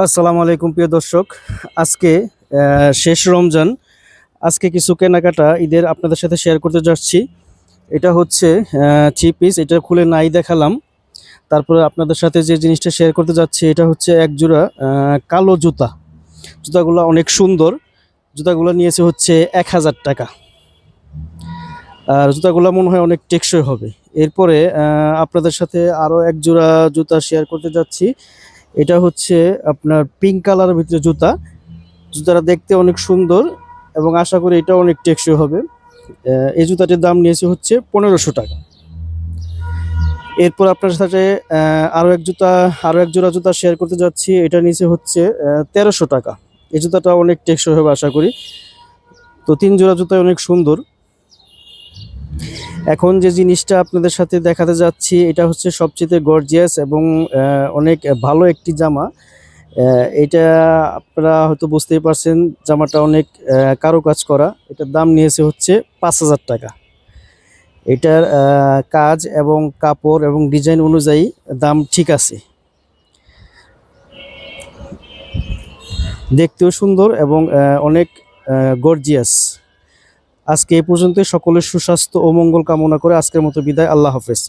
আসসালামু আলাইকুম প্রিয় দর্শক। আজকে শেষ রমজান। আজকে কিছু কেনাকাটা ঈদের আপনাদের সাথে শেয়ার করতে যাচ্ছি। এটা হচ্ছে থ্রি পিস, এটা খুলে নাই দেখালাম। তারপরে আপনাদের সাথে যে জিনিসটা শেয়ার করতে যাচ্ছি এটা হচ্ছে এক জোড়া কালো জুতা। জুতাগুলো অনেক সুন্দর। জুতাগুলো নিয়েছে হচ্ছে 1000 টাকা। আর জুতাগুলো মনে হয় অনেক টেকসই হবে। এরপরে আপনাদের সাথে আরও এক জোড়া জুতা শেয়ার করতে যাচ্ছি। এটা হচ্ছে আপনার পিঙ্ক কালারের ভিতরে জুতা। জুতাটা দেখতে অনেক সুন্দর এবং আশা করি এটা অনেক টেকসই হবে। এই জুতাটির দাম নিয়েছে হচ্ছে 1500 টাকা। এরপর আপনার সাথে আরও এক জোড়া জুতা শেয়ার করতে যাচ্ছি। এটা নিচে হচ্ছে 1300 টাকা। এই জুতাটা অনেক টেকসই হবে আশা করি। তো 3 জোড়া জুতাই অনেক সুন্দর। এখন যে জিনিসটা আপনাদের সাথে দেখাতে যাচ্ছি এটা হচ্ছে সবচেয়ে গর্জিয়াস এবং অনেক ভালো একটি জামা। এটা আপনারা হয়তো বুঝতেই পারছেন, জামাটা অনেক কারুকাজ করা। এটার দাম নিয়েছে হচ্ছে 5000 টাকা। এটার কাজ এবং কাপড় এবং ডিজাইন অনুযায়ী দাম ঠিক আছে। দেখতেও সুন্দর এবং অনেক গর্জিয়াস। আজকে এই পর্যন্ত। সকলের সুস্বাস্থ্য ও মঙ্গল কামনা করে আজকের মতো বিদায়। আল্লাহ হাফেজ।